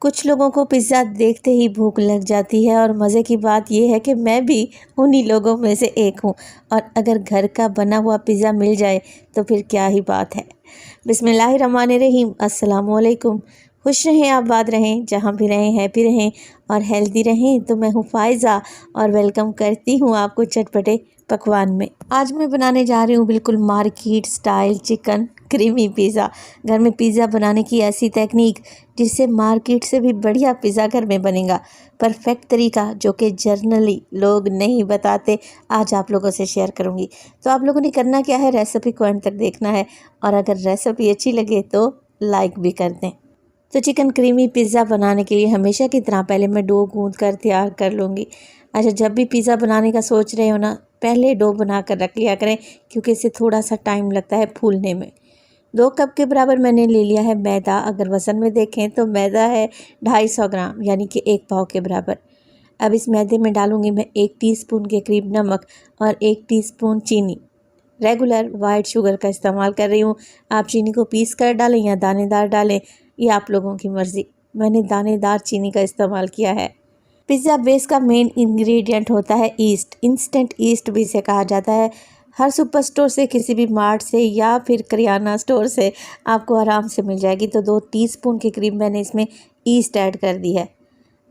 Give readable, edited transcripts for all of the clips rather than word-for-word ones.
कुछ लोगों को पिज़्ज़ा देखते ही भूख लग जाती है और मज़े की बात यह है कि मैं भी उन्हीं लोगों में से एक हूँ। और अगर घर का बना हुआ पिज़्ज़ा मिल जाए तो फिर क्या ही बात है। बिस्मिल्लाहिर्रहमानिर्रहीम, अस्सलाम वालेकुम। खुश रहें, आबाद रहें, जहाँ भी रहें हैप्पी रहें और हेल्दी रहें। तो मैं हूँ फ़ायज़ा और वेलकम करती हूँ आपको चटपटे पकवान में। आज मैं बनाने जा रही हूँ बिल्कुल market style chicken creamy pizza. घर में पिज़्ज़ा बनाने की ऐसी टेक्निक जिससे मार्केट से भी बढ़िया पिज़्ज़ा घर में बनेगा। परफेक्ट तरीका जो कि जर्नली लोग नहीं बताते, आज आप लोगों से शेयर करूँगी। तो आप लोगों ने करना क्या है, रेसिपी को एंड तक देखना है और अगर रेसिपी अच्छी लगे तो लाइक भी कर दें। तो चिकन क्रीमी पिज़्ज़ा बनाने के लिए हमेशा की तरह पहले मैं डो गूंद कर तैयार कर लूँगी। अच्छा, जब भी पिज़्ज़ा बनाने का सोच रहे हो ना, पहले डो बना कर रख लिया करें क्योंकि इससे थोड़ा सा टाइम लगता है फूलने में। 2 कप के बराबर मैंने ले लिया है मैदा। अगर वज़न में देखें तो मैदा है 250 ग्राम, यानी कि 1 पाव के बराबर। अब इस मैदे में डालूंगी मैं 1 टीस्पून के करीब नमक और 1 टीस्पून चीनी। रेगुलर वाइट शुगर का इस्तेमाल कर रही हूँ। आप चीनी को पीस कर डालें या दानेदार डालें, ये आप लोगों की मर्ज़ी। मैंने दानेदार चीनी का इस्तेमाल किया है। पिज़्ज़ा बेस का मेन इंग्रेडिएंट होता है ईस्ट। इंस्टेंट ईस्ट भी इसे कहा जाता है। हर सुपर स्टोर से, किसी भी मार्ट से या फिर करियाना स्टोर से आपको आराम से मिल जाएगी। तो 2 टीस्पून के करीब मैंने इसमें ईस्ट ऐड कर दी है।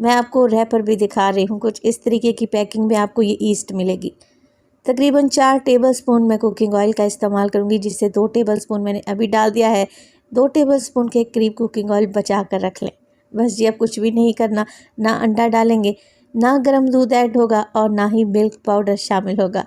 मैं आपको रैपर भी दिखा रही हूँ, कुछ इस तरीके की पैकिंग में आपको ये ईस्ट मिलेगी। तकरीबन 4 टेबलस्पून मैं कुकिंग ऑयल का इस्तेमाल करूँगी, जिससे 2 टेबलस्पून मैंने अभी डाल दिया है। 2 टेबलस्पून के करीब कुकिंग ऑयल बचा कर रख लें। बस जी, अब कुछ भी नहीं करना। ना अंडा डालेंगे, ना गर्म दूध ऐड होगा और ना ही मिल्क पाउडर शामिल होगा।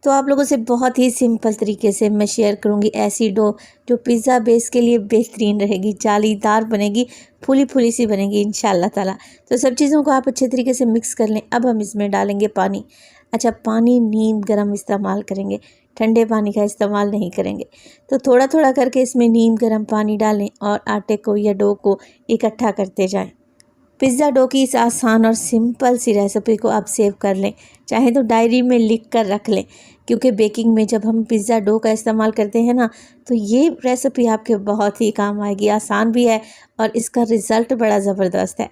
तो आप लोगों से बहुत ही सिंपल तरीके से मैं शेयर करूंगी ऐसी डो जो पिज़्ज़ा बेस के लिए बेहतरीन रहेगी, जालीदार बनेगी, फूली फूली सी बनेगी इंशाल्लाह ताला। तो सब चीज़ों को आप अच्छे तरीके से मिक्स कर लें। अब हम इसमें डालेंगे पानी। अच्छा, पानी नीम गर्म इस्तेमाल करेंगे, ठंडे पानी का इस्तेमाल नहीं करेंगे। तो थोड़ा थोड़ा करके इसमें नीम गर्म पानी डालें और आटे को या डो को इकट्ठा करते जाएं। पिज़्ज़ा डो की इस आसान और सिंपल सी रेसिपी को आप सेव कर लें, चाहे तो डायरी में लिख कर रख लें, क्योंकि बेकिंग में जब हम पिज़्ज़ा डो का इस्तेमाल करते हैं ना, तो ये रेसिपी आपके बहुत ही काम आएगी। आसान भी है और इसका रिज़ल्ट बड़ा ज़बरदस्त है।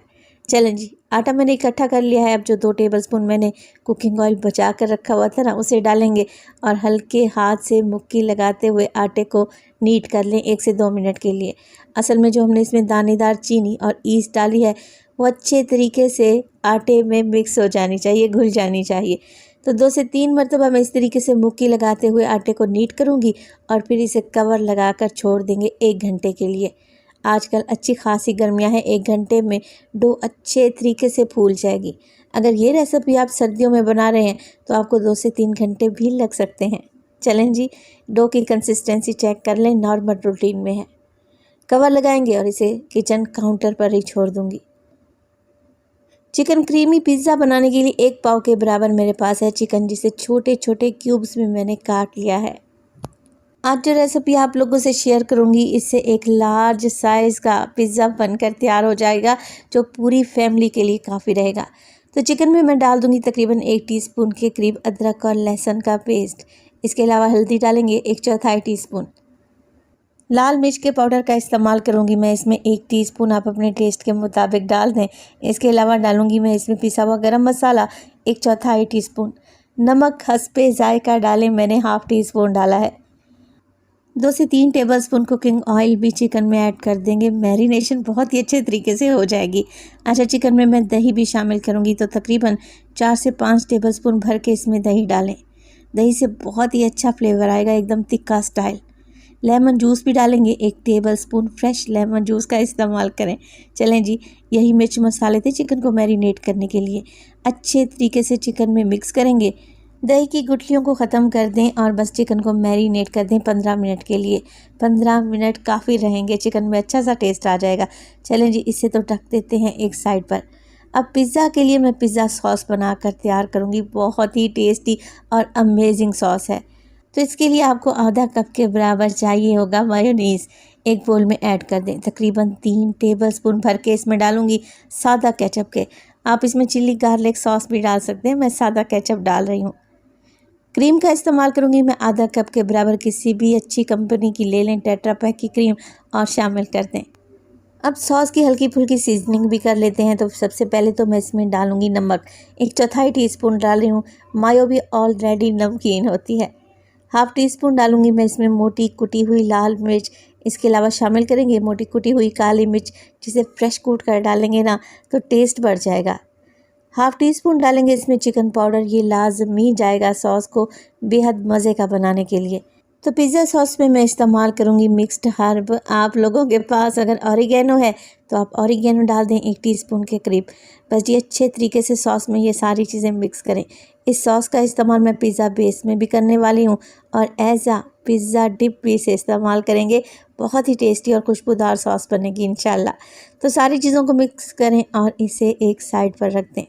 चलें जी, आटा मैंने इकट्ठा कर लिया है। अब जो 2 टेबलस्पून मैंने कुकिंग ऑयल बचा कर रखा हुआ था ना, उसे डालेंगे और हल्के हाथ से मुक्की लगाते हुए आटे को नीट कर लें 1 से 2 मिनट के लिए। असल में जो हमने इसमें दानेदार चीनी और ईस्ट डाली है वो अच्छे तरीके से आटे में मिक्स हो जानी चाहिए, घुल जानी चाहिए। तो 2 से 3 मरतबा मैं इस तरीके से मुक्की लगाते हुए आटे को नीट करूँगी और फिर इसे कवर लगाकर छोड़ देंगे 1 घंटे के लिए। आजकल अच्छी खासी गर्मियाँ हैं, 1 घंटे में डो अच्छे तरीके से फूल जाएगी। अगर ये रेसिपी आप सर्दियों में बना रहे हैं तो आपको 2 से 3 घंटे भी लग सकते हैं। चलें जी, डो की कंसिस्टेंसी चेक कर लें, नॉर्मल रूटीन में है। कवर लगाएंगे और इसे किचन काउंटर पर ही छोड़ दूँगी। चिकन क्रीमी पिज़्ज़ा बनाने के लिए 1 पाव के बराबर मेरे पास है चिकन, जिसे छोटे छोटे क्यूब्स में मैंने काट लिया है। आज जो रेसिपी आप लोगों से शेयर करूंगी, इससे एक लार्ज साइज़ का पिज़्ज़ा बनकर तैयार हो जाएगा जो पूरी फैमिली के लिए काफ़ी रहेगा। तो चिकन में मैं डाल दूंगी तकरीबन 1 टीस्पून के करीब अदरक और लहसुन का पेस्ट। इसके अलावा हल्दी डालेंगे 1/4 टीस्पून। लाल मिर्च के पाउडर का इस्तेमाल करूंगी मैं इसमें 1 टीस्पून, आप अपने टेस्ट के मुताबिक डाल दें। इसके अलावा डालूंगी मैं इसमें पिसा हुआ गरम मसाला 1/4 टीस्पून। नमक हस्बे जायका डालें, मैंने ½ टीस्पून डाला है। 2 से 3 टेबलस्पून कुकिंग ऑयल भी चिकन में ऐड कर देंगे, मैरिनेशन बहुत ही अच्छे तरीके से हो जाएगी। अच्छा, चिकन में मैं दही भी शामिल करूंगी, तो तकरीबन 4 से 5 टेबलस्पून भर के इसमें दही डालें। दही से बहुत ही अच्छा फ्लेवर आएगा, एकदम तिक्का स्टाइल। लेमन जूस भी डालेंगे, 1 टेबलस्पून फ्रेश लेमन जूस का इस्तेमाल करें। चलें जी, यही मिर्च मसाले थे चिकन को मैरिनेट करने के लिए। अच्छे तरीके से चिकन में मिक्स करेंगे, दही की गुठलियों को ख़त्म कर दें और बस चिकन को मैरिनेट कर दें 15 मिनट के लिए। 15 मिनट काफ़ी रहेंगे, चिकन में अच्छा सा टेस्ट आ जाएगा। चलें जी, इसे तो ढक देते हैं एक साइड पर। अब पिज़्ज़ा के लिए मैं पिज़्ज़ा सॉस बनाकर तैयार करूँगी। बहुत ही टेस्टी और अमेजिंग सॉस है। तो इसके लिए आपको आधा कप के बराबर चाहिए होगा मायोनीज़। एक बोल में ऐड कर दें, तकरीबन 3 टेबलस्पून भर के इसमें डालूंगी सादा केचप के। आप इसमें चिल्ली गार्लिक सॉस भी डाल सकते हैं, मैं सादा केचप डाल रही हूँ। क्रीम का इस्तेमाल करूँगी मैं आधा कप के बराबर, किसी भी अच्छी कंपनी की ले लें, टेट्रा पैक की क्रीम, और शामिल कर दें। अब सॉस की हल्की फुल्की सीजनिंग भी कर लेते हैं। तो सबसे पहले तो मैं इसमें डालूंगी नमक, 1/4 टीस्पून डाल रही हूँ। मायो भी ऑलरेडी नमकीन होती है। हाफ टी स्पून डालूंगी मैं इसमें मोटी कुटी हुई लाल मिर्च। इसके अलावा शामिल करेंगे मोटी कुटी हुई काली मिर्च, जिसे फ्रेश कूट कर डालेंगे ना तो टेस्ट बढ़ जाएगा। हाफ टी स्पून डालेंगे इसमें चिकन पाउडर, ये लाजमी जाएगा सॉस को बेहद मज़े का बनाने के लिए। तो पिज़्ज़ा सॉस में मैं इस्तेमाल करूँगी मिक्स्ड हर्ब। आप लोगों के पास अगर ऑरिगेनो है तो आप ऑरिगेनो डाल दें 1 टीस्पून के करीब। बस ये अच्छे तरीके से सॉस में ये सारी चीज़ें मिक्स करें। इस सॉस का इस्तेमाल मैं पिज़्ज़ा बेस में भी करने वाली हूँ और एज आ पिज़्ज़ा डिप भी इसे इस्तेमाल करेंगे। बहुत ही टेस्टी और खुशबूदार सॉस बनेगी इंशाल्लाह। तो सारी चीज़ों को मिक्स करें और इसे एक साइड पर रख दें।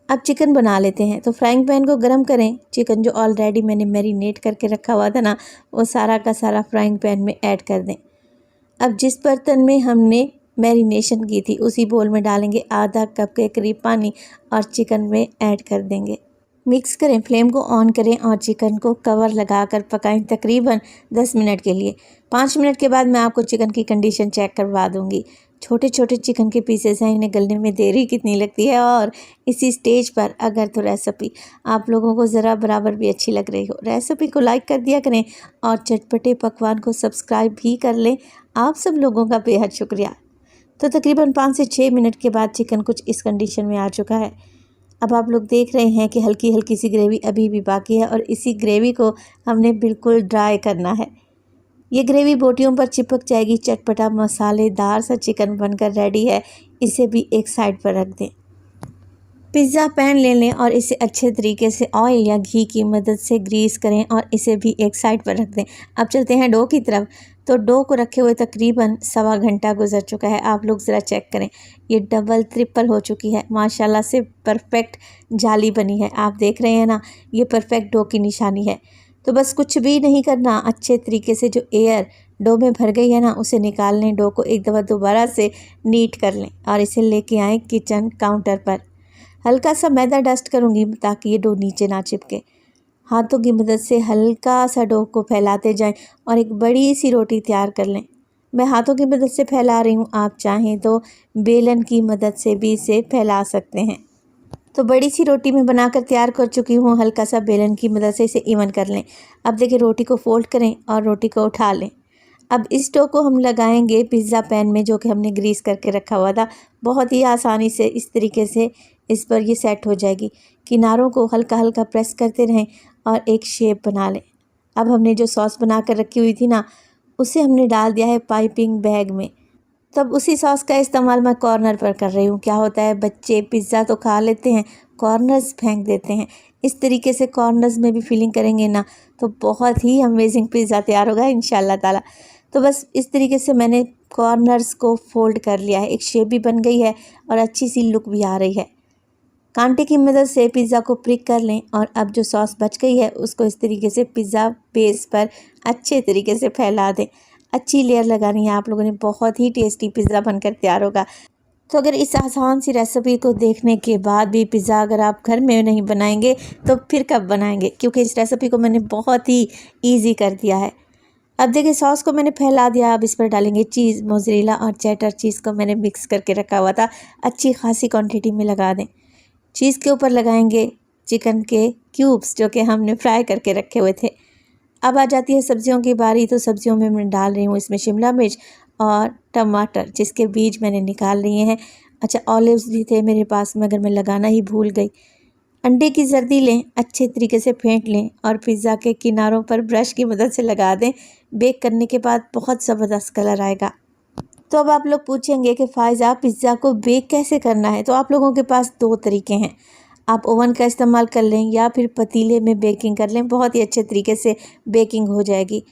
अब चिकन बना लेते हैं। तो फ्राइंग पैन को गरम करें। चिकन जो ऑलरेडी मैंने मैरिनेट करके रखा हुआ था ना, वो सारा का सारा फ्राइंग पैन में ऐड कर दें। अब जिस बर्तन में हमने मैरिनेशन की थी उसी बोल में डालेंगे आधा कप के करीब पानी और चिकन में ऐड कर देंगे। मिक्स करें, फ्लेम को ऑन करें और चिकन को कवर लगाकर पकाएं तकरीबन 10 मिनट के लिए। 5 मिनट के बाद मैं आपको चिकन की कंडीशन चेक करवा दूंगी। छोटे छोटे चिकन के पीसेस हैं, इन्हें गलने में देरी कितनी लगती है। और इसी स्टेज पर अगर तो रेसिपी आप लोगों को ज़रा बराबर भी अच्छी लग रही हो, रेसिपी को लाइक कर दिया करें और चटपटे पकवान को सब्सक्राइब भी कर लें। आप सब लोगों का बेहद शुक्रिया। तो तकरीबन 5 से 6 मिनट के बाद चिकन कुछ इस कंडीशन में आ चुका है। अब आप लोग देख रहे हैं कि हल्की हल्की सी ग्रेवी अभी भी बाकी है और इसी ग्रेवी को हमने बिल्कुल ड्राई करना है। ये ग्रेवी बोटियों पर चिपक जाएगी। चटपटा मसालेदार सा चिकन बनकर रेडी है। इसे भी एक साइड पर रख दें। पिज़्ज़ा पैन ले लें और इसे अच्छे तरीके से ऑयल या घी की मदद से ग्रीस करें और इसे भी एक साइड पर रख दें। अब चलते हैं डो की तरफ। तो डो को रखे हुए तकरीबन 1.25 घंटा गुजर चुका है। आप लोग ज़रा चेक करें, ये डबल ट्रिपल हो चुकी है। माशाल्लाह से परफेक्ट जाली बनी है। आप देख रहे हैं ना, ये परफेक्ट डो की निशानी है। तो बस कुछ भी नहीं करना, अच्छे तरीके से जो एयर डो में भर गई है ना उसे निकाल लें। डो को एक दफ़ा दोबारा से नीट कर लें और इसे लेके आएँ किचन काउंटर पर। हल्का सा मैदा डस्ट करूँगी ताकि ये डो नीचे ना चिपके। हाथों की मदद से हल्का सा डो को फैलाते जाएं और एक बड़ी सी रोटी तैयार कर लें। मैं हाथों की मदद से फैला रही हूँ, आप चाहें तो बेलन की मदद से भी इसे फैला सकते हैं। तो बड़ी सी रोटी मैं बनाकर तैयार कर चुकी हूँ। हल्का सा बेलन की मदद से इसे इवन कर लें। अब देखिए, रोटी को फोल्ड करें और रोटी को उठा लें। अब इस डो को हम लगाएंगे पिज़्ज़ा पैन में जो कि हमने ग्रीस करके रखा हुआ था। बहुत ही आसानी से इस तरीके से इस पर ये सेट हो जाएगी। किनारों को हल्का हल्का प्रेस करते रहें और एक शेप बना लें। अब हमने जो सॉस बना कर रखी हुई थी ना, उसे हमने डाल दिया है पाइपिंग बैग में। तब उसी सॉस का इस्तेमाल मैं कॉर्नर पर कर रही हूँ। क्या होता है, बच्चे पिज़्ज़ा तो खा लेते हैं, कॉर्नर्स फेंक देते हैं। इस तरीके से कॉर्नर्स में भी फिलिंग करेंगे ना तो बहुत ही अमेजिंग पिज़्ज़ा तैयार होगा इंशाल्लाह ताला। तो बस इस तरीके से मैंने कॉर्नर्स को फोल्ड कर लिया है। एक शेप भी बन गई है और अच्छी सी लुक भी आ रही है। कांटे की मदद से पिज़्ज़ा को प्रिक कर लें और अब जो सॉस बच गई है उसको इस तरीके से पिज़्ज़ा बेस पर अच्छे तरीके से फैला दें। अच्छी लेयर लगानी है आप लोगों ने। बहुत ही टेस्टी पिज़्ज़ा बनकर तैयार होगा। तो अगर इस आसान सी रेसिपी को देखने के बाद भी पिज़्ज़ा अगर आप घर में नहीं बनाएंगे तो फिर कब बनाएंगे, क्योंकि इस रेसिपी को मैंने बहुत ही ईजी कर दिया है। अब देखिए, सॉस को मैंने फैला दिया। अब इस पर डालेंगे चीज़, मोज़रेला और चेडर चीज़ को मैंने मिक्स करके रखा हुआ था। अच्छी खासी क्वांटिटी में लगा दें। चीज़ के ऊपर लगाएंगे चिकन के क्यूब्स जो कि हमने फ्राई करके रखे हुए थे। अब आ जाती है सब्जियों की बारी। तो सब्जियों में मैं डाल रही हूँ इसमें शिमला मिर्च और टमाटर, जिसके बीज मैंने निकाल लिए हैं। अच्छा, ऑलिव्स भी थे मेरे पास मगर मैं लगाना ही भूल गई। अंडे की जर्दी लें, अच्छे तरीके से फेंट लें और पिज़्ज़ा के किनारों पर ब्रश की मदद से लगा दें। बेक करने के बाद बहुत ज़बरदस्त कलर आएगा। तो अब आप लोग पूछेंगे कि फ़ायज़ा पिज़्ज़ा को बेक कैसे करना है। तो आप लोगों के पास 2 तरीके हैं। आप ओवन का इस्तेमाल कर लें या फिर पतीले में बेकिंग कर लें। बहुत ही अच्छे तरीके से बेकिंग हो जाएगी।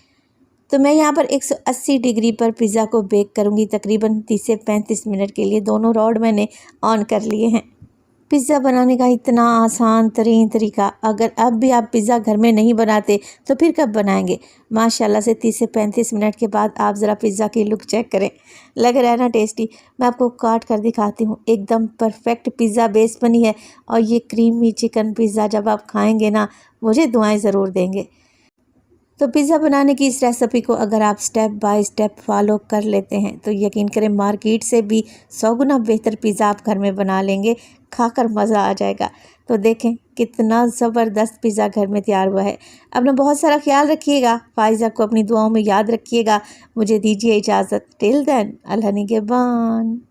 तो मैं यहाँ पर 180 डिग्री पर पिज़्ज़ा को बेक करूँगी तकरीबन 30 से 35 मिनट के लिए। दोनों रॉड मैंने ऑन कर लिए हैं। पिज़्ज़ा बनाने का इतना आसान तरीन तरीका, अगर अब भी आप पिज़्ज़ा घर में नहीं बनाते तो फिर कब बनाएंगे। माशाल्लाह से 30 से 35 मिनट के बाद आप ज़रा पिज़्ज़ा की लुक चेक करें। लग रहा है ना टेस्टी। मैं आपको काट कर दिखाती हूँ। एकदम परफेक्ट पिज़्ज़ा बेस बनी है और ये क्रीमी चिकन पिज़्ज़ा जब आप खाएंगे ना, मुझे दुआएं ज़रूर देंगे। तो पिज़्ज़ा बनाने की इस रेसिपी को अगर आप स्टेप बाय स्टेप फॉलो कर लेते हैं तो यकीन करें मार्केट से भी 100 गुना बेहतर पिज़्ज़ा आप घर में बना लेंगे, खाकर मज़ा आ जाएगा। तो देखें कितना ज़बरदस्त पिज़्ज़ा घर में तैयार हुआ है। अपना बहुत सारा ख्याल रखिएगा, फ़ाइज़ा को अपनी दुआओं में याद रखिएगा। मुझे दीजिए इजाज़त। टिल देन, अल्लाह निगहबान।